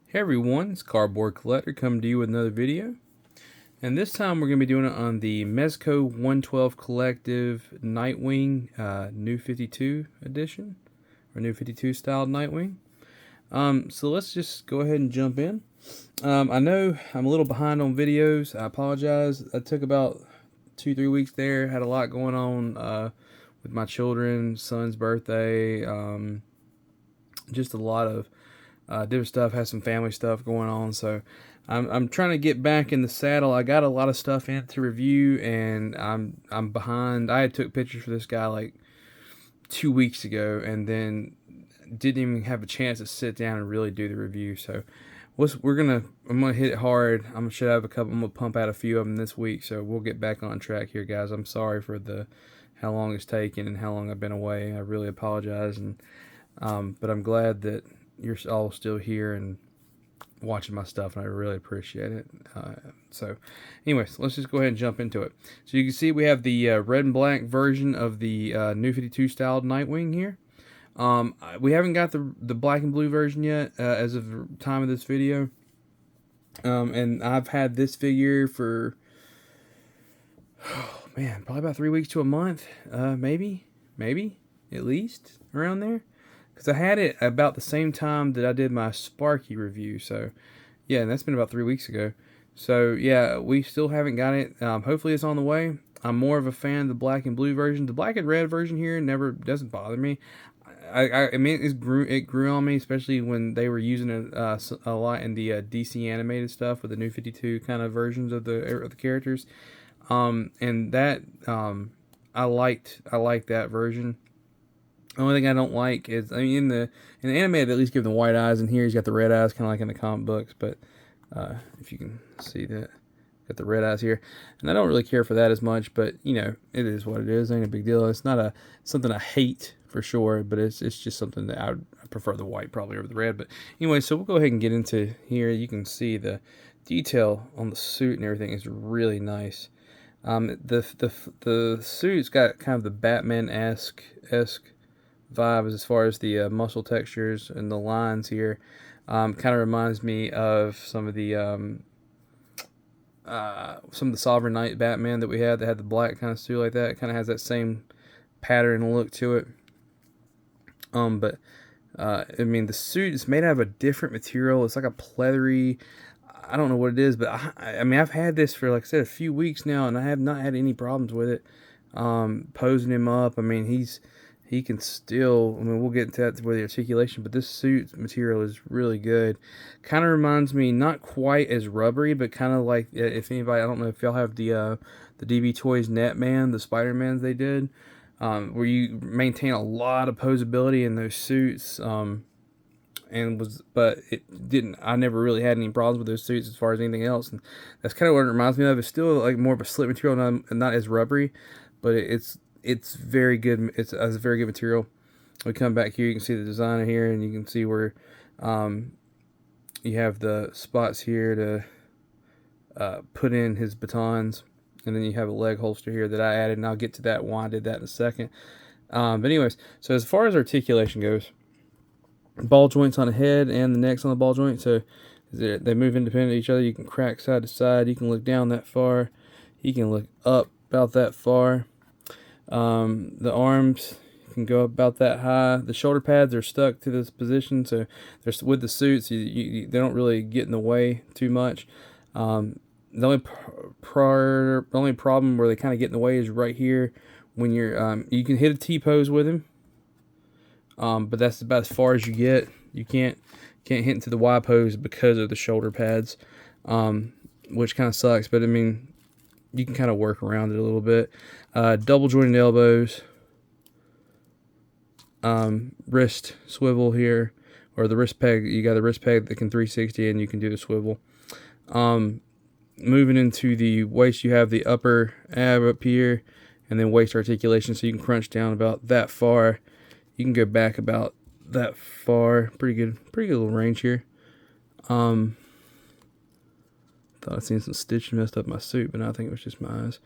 Hey everyone, it's Cardboard Collector coming to you with another video. And this time we're going to be doing it on the Mezco 112 Collective Nightwing New 52 edition, or New 52 styled Nightwing. So let's just go ahead and jump in. I know I'm a little behind on videos. I apologize. I took about 2-3 weeks there. Had a lot going on with my children, son's birthday, just a lot of different stuff. Had some family stuff going on, so I'm trying to get back in the saddle. I got a lot of stuff in to review, and I'm behind. I had took pictures for this guy like 2 weeks ago, and then didn't even have a chance to sit down and really do the review. So I'm gonna hit it hard. Should have a couple. I'm gonna pump out a few of them this week, so we'll get back on track here, guys. I'm sorry for how long it's taken and how long I've been away. I really apologize, and but I'm glad that you're all still here and watching my stuff, and I really appreciate it. So anyways, let's just go ahead and jump into it. So you can see we have the red and black version of the New 52 styled Nightwing here. We haven't got the black and blue version yet as of the time of this video. And I've had this figure for, oh man, probably about 3 weeks to a month, maybe at least around there. Because I had it about the same time that I did my Sparky review. So, yeah, and that's been about 3 weeks ago. So, yeah, we still haven't got it. Hopefully it's on the way. I'm more of a fan of the black and blue version. The black and red version here doesn't bother me. I mean, it grew on me, especially when they were using it a lot in the DC animated stuff with the New 52 kind of versions of the characters. And that I liked that version. The only thing I don't like is, I mean, in the anime, they at least give them the white eyes, and here he's got the red eyes, kind of like in the comic books. But if you can see that, got the red eyes here, and I don't really care for that as much. But you know, it is what it is. Ain't a big deal. It's not something I hate for sure, but it's just something that I prefer the white probably over the red. But anyway, so we'll go ahead and get into here. You can see the detail on the suit and everything is really nice. The suit's got kind of the Batman-esque vibe as far as the muscle textures and the lines here. Kind of reminds me of some of the Sovereign Knight Batman that we had that had the black kind of suit like that. It kind of has that same pattern and look to it. But I mean, the suit is made out of a different material. It's like a pleathery, I don't know what it is, but I mean, I've had this for, like I said, a few weeks now, and I have not had any problems with it. Posing him up, I mean, he can still, I mean, we'll get into that with the articulation, but this suit material is really good. Kind of reminds me, not quite as rubbery, but kind of like, if anybody, I don't know if y'all have the DB Toys Netman, the Spider-Mans they did, where you maintain a lot of posability in those suits, but it didn't, I never really had any problems with those suits as far as anything else, and that's kind of what it reminds me of. It's still like more of a slip material, not as rubbery, but it's very good. It's a very good material. We come back here, you can see the designer here, and you can see where you have the spots here to put in his batons, and then you have a leg holster here that I added, and I'll get to that why I did that in a second. But anyways, so as far as articulation goes, ball joints on the head and the necks on the ball joint, so they move independent of each other. You can crack side to side. You can look down that far. You can look up about that far. The arms can go about that high. The shoulder pads are stuck to this position, so they're with the suits. They don't really get in the way too much. The only problem where they kind of get in the way is right here when you're you can hit a T-pose with him, but that's about as far as you get. You can't hit into the Y pose because of the shoulder pads, which kind of sucks. But I mean, you can kind of work around it a little bit. Double jointed elbows, wrist swivel here, or the wrist peg. You got the wrist peg that can 360, and you can do the swivel. Moving into the waist, you have the upper ab up here, and then waist articulation, so you can crunch down about that far. You can go back about that far. Pretty good little range here. Thought I'd seen some stitch messed up my suit, but I think it was just my eyes.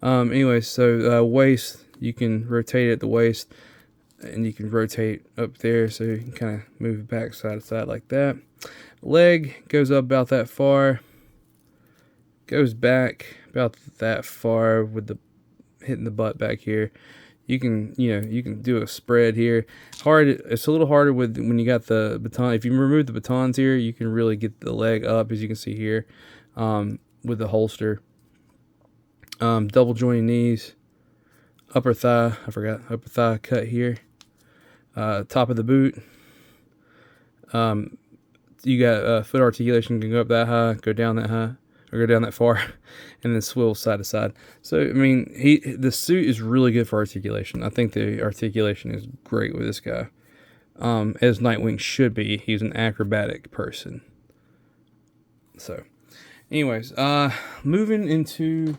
Anyway, so waist, you can rotate it at the waist. and you can rotate up there, so you can kind of move it back side to side like that. Leg goes up about that far, goes back about that far with the hitting the butt back here. You can, you can do a spread here. It's a little harder when you got the baton. If you remove the batons here, you can really get the leg up, as you can see here, with the holster. Double jointed knees, upper thigh. I forgot upper thigh cut here. Top of the boot. You got foot articulation, can go up that high, go down that high, or go down that far, and then swivel side to side. So I mean, the suit is really good for articulation. I think the articulation is great with this guy, as Nightwing should be. He's an acrobatic person. So, anyways, moving into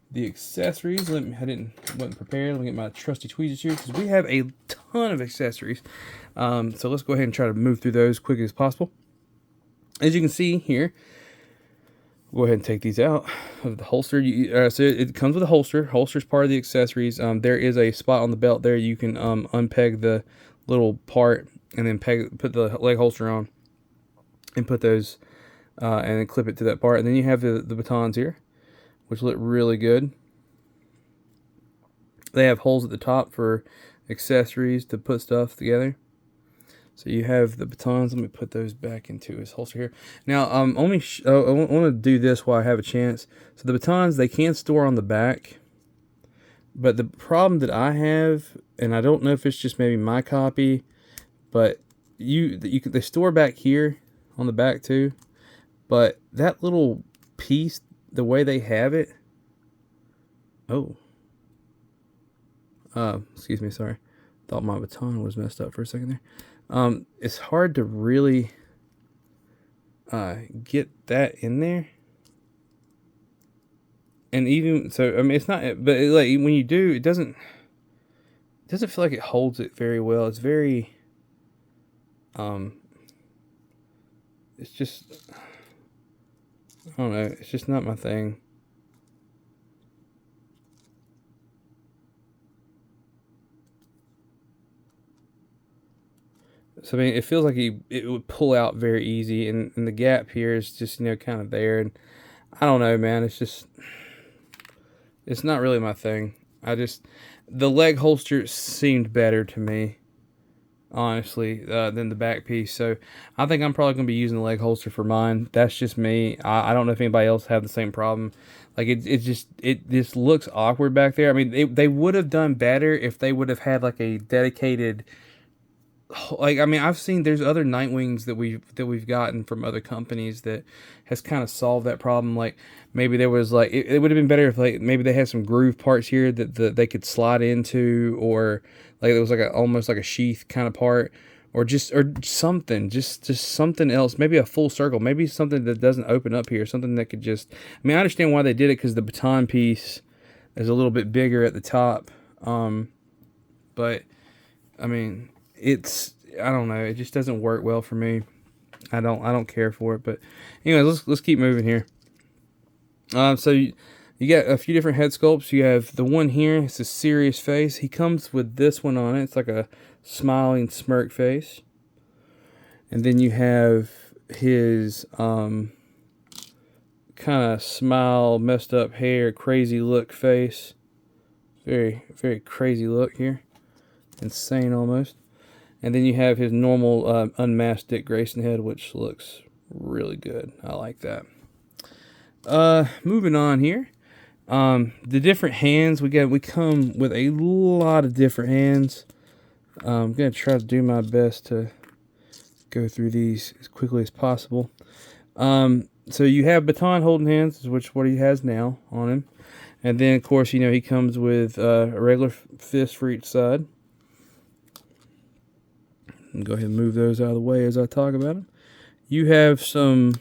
the accessories. I wasn't prepared. Let me get my trusty tweezers here, because we have a ton of accessories. So let's go ahead and try to move through those quick as possible. As you can see here, go ahead and take these out of the holster. So it comes with a holster. Holster's part of the accessories. There is a spot on the belt there. You can unpeg the little part and then put the leg holster on and put those and then clip it to that part. And then you have the batons here, which look really good. They have holes at the top for accessories to put stuff together. So you have the batons. Let me put those back into his holster here. Now, I want to do this while I have a chance. So the batons, they can store on the back. But the problem that I have, and I don't know if it's just maybe my copy, but they store back here on the back too. But that little piece, the way they have it, excuse me, sorry. Thought my baton was messed up for a second there. It's hard to really get that in there. And even so, I mean, it's not, but like when you do, it doesn't feel like it holds it very well. It's very, it's just, I don't know, it's just not my thing. So I mean, it feels like it would pull out very easy, and the gap here is just, kind of there, and I don't know, man. It's not really my thing. The leg holster seemed better to me, honestly, than the back piece. So I think I'm probably going to be using the leg holster for mine. That's just me. I don't know if anybody else have the same problem. Like it just looks awkward back there. I mean, they would have done better if they would have had like a dedicated. Like, I mean, I've seen there's other Nightwings that we've gotten from other companies that has kind of solved that problem. Like maybe there was like it would have been better if like maybe they had some groove parts here that they could slide into, or like it was like almost like a sheath kind of part, or something, just something else. Maybe a full circle, maybe something that doesn't open up here, something that could just. I mean, I understand why they did it, because the baton piece is a little bit bigger at the top, but I mean. I don't know, it just doesn't work well for me. I don't care for it. But anyway, let's keep moving here. So you got a few different head sculpts. You have the one here, it's a serious face. He comes with this one on it. It's like a smiling smirk face. And then you have his kind of smile, messed up hair, crazy look face. Very, very crazy look here. Insane almost. And then you have his normal unmasked Dick Grayson head, which looks really good. I like that. Moving on here. The different hands we come with a lot of different hands. I'm gonna try to do my best to go through these as quickly as possible. So you have baton holding hands, which is what he has now on him. And then of course, he comes with a regular fist for each side. Go ahead and move those out of the way as I talk about them. You have some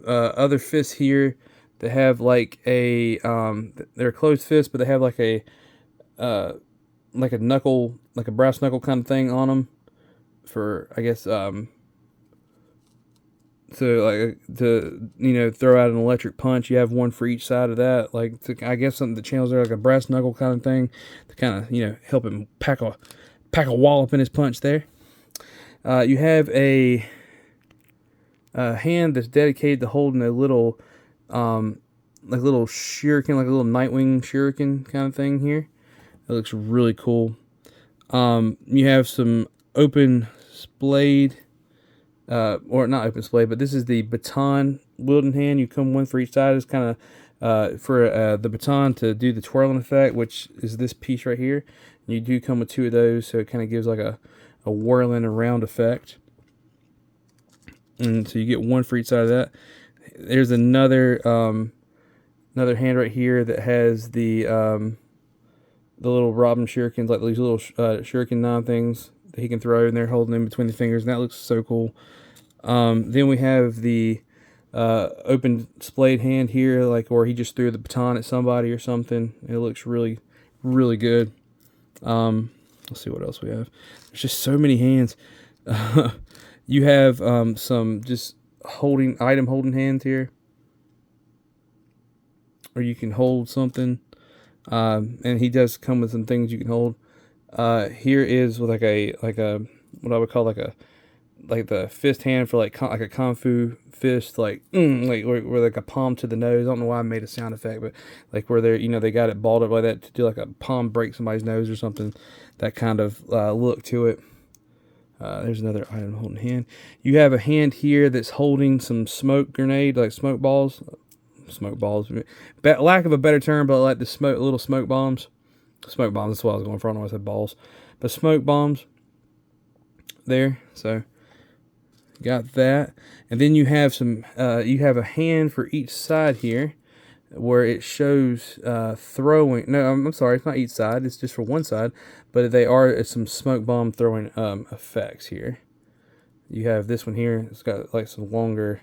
other fists here that have like a they're closed fists, but they have like a knuckle, like a brass knuckle kind of thing on them for, I guess, So like to throw out an electric punch, you have one for each side of that. Like I guess something that channels there like a brass knuckle kind of thing to kind of help him pack a wallop in his punch there. You have a hand that's dedicated to holding a little like little shuriken, like a little Nightwing shuriken kind of thing here. It looks really cool. You have some open splayed, or not open splayed, but this is the baton wielding hand. You come one for each side. It's kind of for the baton to do the twirling effect, which is this piece right here. And you do come with two of those, so it kind of gives like a whirling around effect. And so you get one for each side of that. There's another another hand right here that has the little Robin shurikens, like these little shuriken knife things that he can throw, and they're holding in between the fingers, and that looks so cool. Then we have the open splayed hand here, like where he just threw the baton at somebody or something. It looks really, really good. Let's see what else we have. There's just so many hands. You have some just item holding hands here, or you can hold something. And he does come with some things you can hold. Here is with like a what I would call like the fist hand for like a kung fu fist, like where like a palm to the nose. I don't know why I made a sound effect, but like where they're they got it balled up like that to do like a palm break somebody's nose or something. That kind of look to it. There's another item holding hand. You have a hand here that's holding some smoke grenade, like smoke balls. Lack of a better term, but like the little smoke bombs. Smoke bombs, that's what I was going for. I don't know why I said balls. But smoke bombs there. So got that. And then you have you have a hand for each side here where it shows throwing. No, I'm sorry, it's not each side, it's just for one side, but they are some smoke bomb throwing effects here. You have this one here, it's got like some longer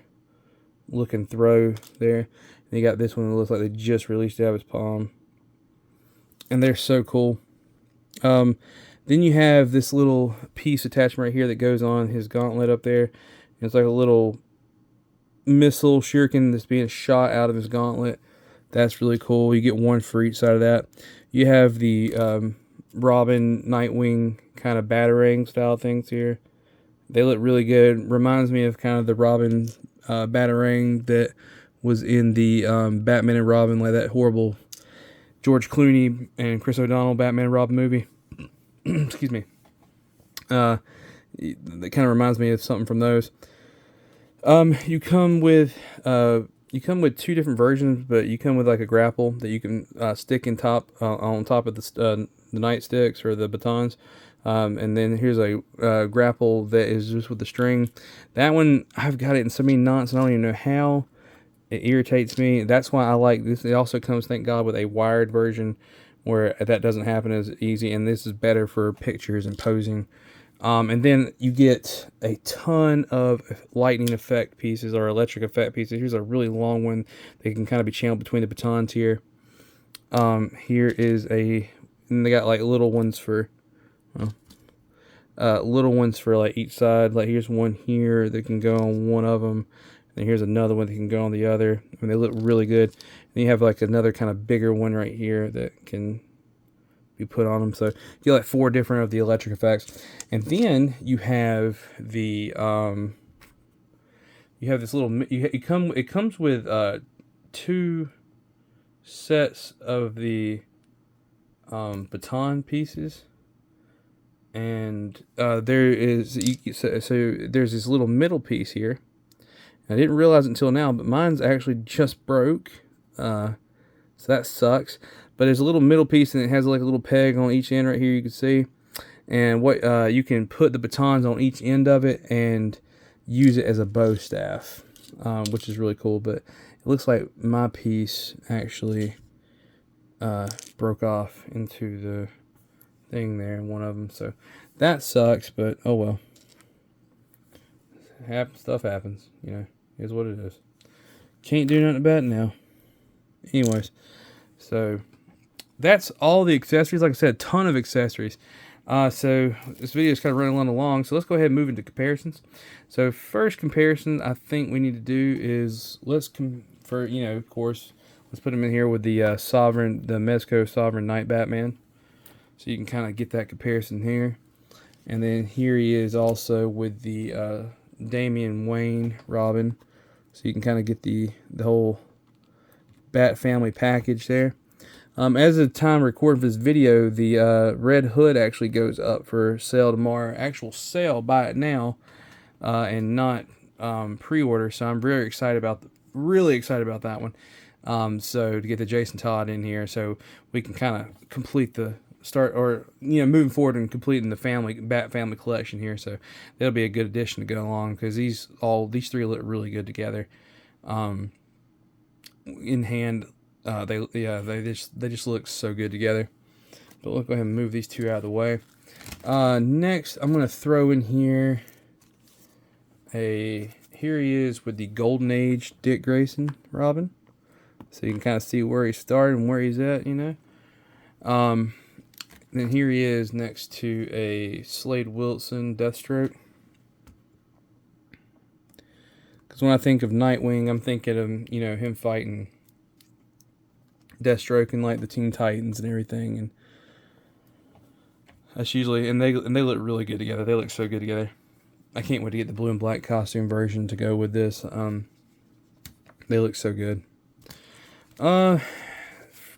looking throw there. And you got this one that looks like they just released it out of his palm. And they're so cool. Then you have this little piece attachment right here that goes on his gauntlet up there. It's like a little missile shuriken that's being shot out of his gauntlet. That's really cool. You get one for each side of that. You have the Robin Nightwing kind of batarang style things here. They look really good. Reminds me of kind of the Robin batarang that was in the Batman and Robin, like that horrible George Clooney and Chris O'Donnell Batman and Robin movie. Excuse me. That kind of reminds me of something from those. You come with two different versions, but you come with like a grapple that you can stick on top of the nightsticks or the batons. And then here's a grapple that is just with the string. That one, I've got it in so many knots, and I don't even know how. It irritates me. That's why I like this. It also comes, thank God, with a wired version where that doesn't happen as easy, and this is better for pictures and posing. And then you get a ton of lightning effect pieces or electric effect pieces. Here's a really long one that can kind of be channeled between the batons here. Here is and they got like little ones for like each side. Like here's one here that can go on one of them. And here's another one that can go on the other. And they look really good. And you have like another kind of bigger one right here that can be put on them. So you get like 4 different of the electric effects. And then you have the you have this little it comes with 2 sets of the baton pieces. And there is so there's this little middle piece here. I didn't realize it until now, but mine's actually just broke, so that sucks. But there's a little middle piece, and it has like a little peg on each end right here. You can see, and what you can put the batons on each end of it and use it as a bow staff, which is really cool. But it looks like my piece actually broke off into the thing there, one of them. So that sucks, but oh well. Stuff happens, is what it is. Can't do nothing about it now. Anyways, so that's all the accessories. Like I said, a ton of accessories. So this video is kind of running a little long, so let's go ahead and move into comparisons. So first comparison I think we need to do is let's of course, let's put him in here with the the Mezco Sovereign Knight Batman. So you can kind of get that comparison here. And then here he is also with the Damian Wayne Robin. So you can kind of get the whole Bat family package there. As of the time recording for this video, the Red Hood actually goes up for sale tomorrow. Actual sale, buy it now, and not pre-order. So I'm really excited about that one. So to get the Jason Todd in here, so we can kind of complete the start, or moving forward and completing the Bat family collection here. So that'll be a good addition to go along, because these three look really good together. In hand. They just look so good together. But let's go ahead and move these two out of the way. Next, I'm gonna throw in here here he is with the Golden Age Dick Grayson Robin, so you can kind of see where he started and where he's at, Then here he is next to a Slade Wilson Deathstroke. Because when I think of Nightwing, I'm thinking of him fighting Deathstroke and like the Teen Titans and everything, and that's usually they look really good together. They look so good together. I can't wait to get the blue and black costume version to go with this. They look so good.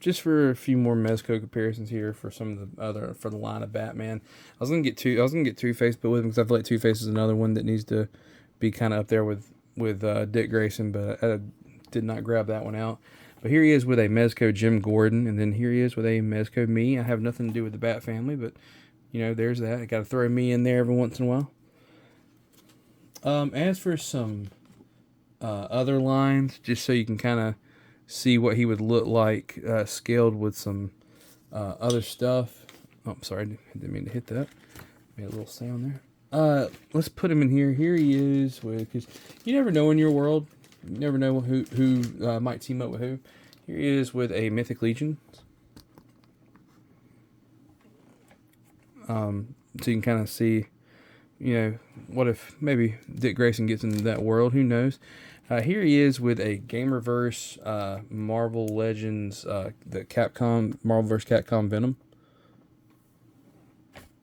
Just for a few more Mezco comparisons here for the line of Batman. I was gonna get Two-Face, but with him, because I feel like Two-Face is another one that needs to be kind of up there with Dick Grayson, but I did not grab that one out. But here he is with a Mezco Jim Gordon, and then here he is with a Mezco me. I have nothing to do with the Bat family, but there's that. I got to throw me in there every once in a while. As for some other lines, just so you can kind of see what he would look like scaled with some other stuff. Oh, sorry, I didn't mean to hit that. Made a little sound there. Let's put him in here. Here he is with, because you never know in your world. You never know who might team up with who. Here he is with a Mythic Legion. So you can kind of see, what if maybe Dick Grayson gets into that world? Who knows? Here he is with a Gamerverse Marvel Legends, the Marvelverse Capcom Venom.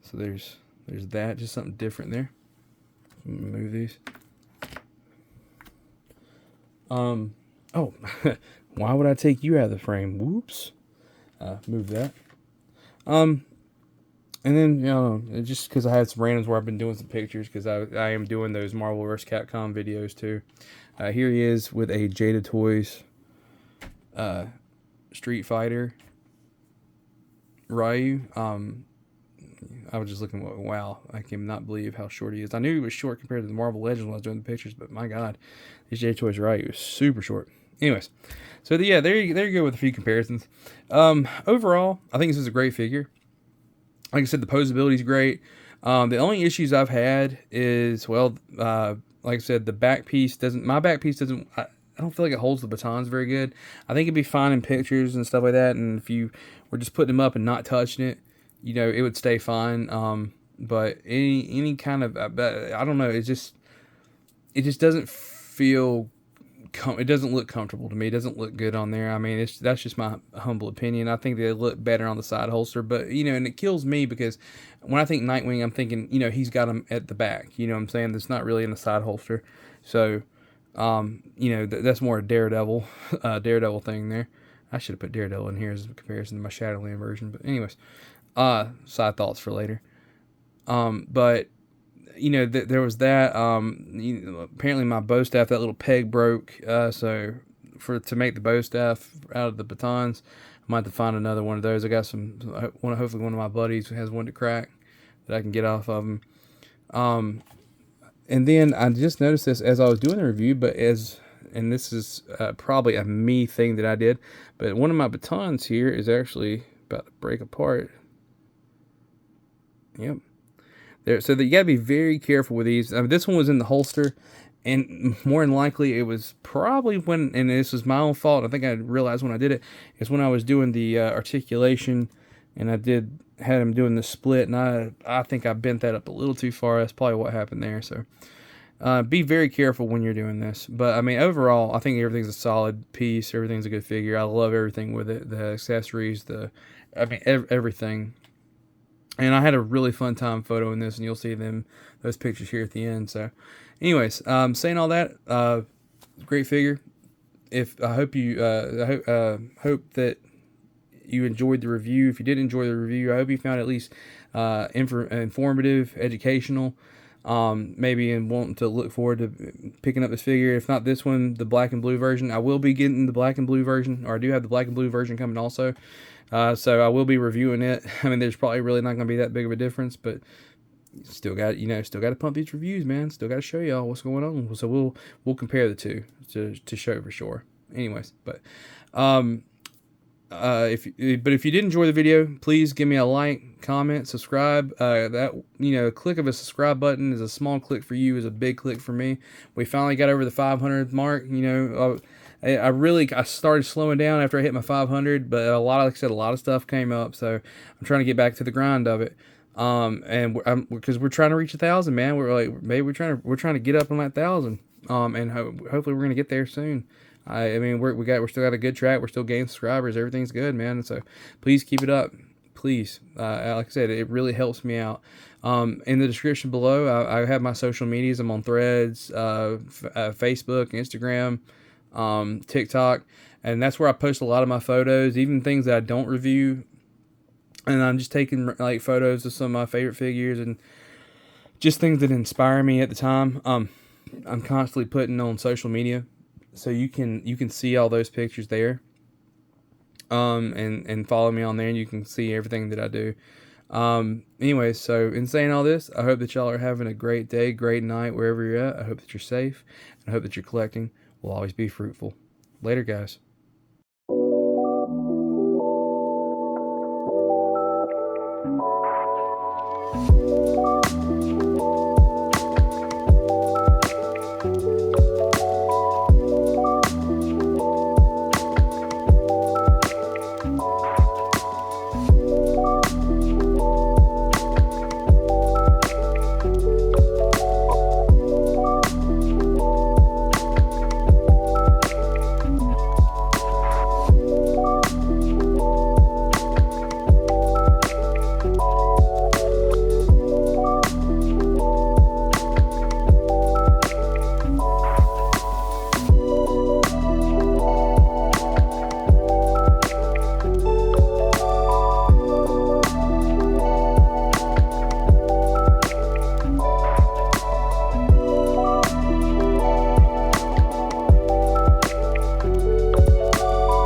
So there's that, just something different there. Move these. Oh, why would I take you out of the frame? Whoops. Move that. And then, just because I had some randoms where I've been doing some pictures, because I am doing those Marvel vs. Capcom videos too. Here he is with a Jada Toys Street Fighter Ryu. I was just looking, wow, I cannot believe how short he is. I knew he was short compared to the Marvel Legends when I was doing the pictures, but my God, this Jada Toys Ryu is super short. Anyways, so yeah, there you go with a few comparisons. Overall, I think this is a great figure. Like I said, the posability is great. The only issues I've had is, like I said, my back piece doesn't, I don't feel like it holds the batons very good. I think it'd be fine in pictures and stuff like that, and if you were just putting them up and not touching it, it would stay fine. But any kind of, I don't know, it just doesn't feel, it doesn't look comfortable to me. It doesn't look good on there. I mean, that's just my humble opinion. I think they look better on the side holster, but and it kills me because when I think Nightwing, I'm thinking, he's got them at the back. You know what I'm saying? That's not really in the side holster. So, that's more a Daredevil thing there. I should have put Daredevil in here as a comparison to my Shadowland version. But anyways, side thoughts for later. But there was that. Apparently my bow staff, that little peg broke. So to make the bow staff out of the batons, I might have to find another one of those. I got hopefully one of my buddies has one to crack that I can get off of them. And then I just noticed this as I was doing the review, and this is probably a me thing that I did, but one of my batons here is actually about to break apart. Yep. There, so you got to be very careful with these. This one was in the holster, and more than likely it was probably and this was my own fault. I think I realized when I did it, is when I was doing the articulation and I had him doing the split, and I think I bent that up a little too far. That's probably what happened there. So be very careful when you're doing this. But I mean, overall, I think everything's a solid piece. Everything's a good figure. I love everything with it. The accessories, everything. And I had a really fun time photoing this, and you'll see those pictures here at the end. So, anyways, saying all that, great figure. I hope hope that you enjoyed the review. If you did enjoy the review, I hope you found at least informative, educational. Maybe and wanting to look forward to picking up this figure. If not this one, the black and blue version. I will be getting the black and blue version, or I do have the black and blue version coming also. So I will be reviewing it. I mean, there's probably really not going to be that big of a difference, but still got to pump these reviews, man. Still got to show y'all what's going on. So we'll compare the two to show for sure. Anyways, but if you did enjoy the video, please give me a like, comment, subscribe. A click of a subscribe button is a small click for you, is a big click for me. We finally got over the 500 mark. I started slowing down after I hit my 500, but a lot of stuff came up, so I'm trying to get back to the grind of it. Because we're trying to reach 1,000, man. We're trying to get up on that 1,000. And hopefully we're gonna get there soon. I mean, we're still got a good track. We're still gaining subscribers. Everything's good, man. So please keep it up. Please. Like I said, it really helps me out. In the description below, I have my social medias. I'm on Threads, Facebook, Instagram, TikTok, and that's where I post a lot of my photos, even things that I don't review. And I'm just taking like photos of some of my favorite figures and just things that inspire me at the time. I'm constantly putting on social media, so you can see all those pictures there. And follow me on there, and you can see everything that I do. Anyways, so in saying all this, I hope that y'all are having a great day, great night, wherever you're at. I hope that you're safe, and I hope that your collecting will always be fruitful. Later, guys.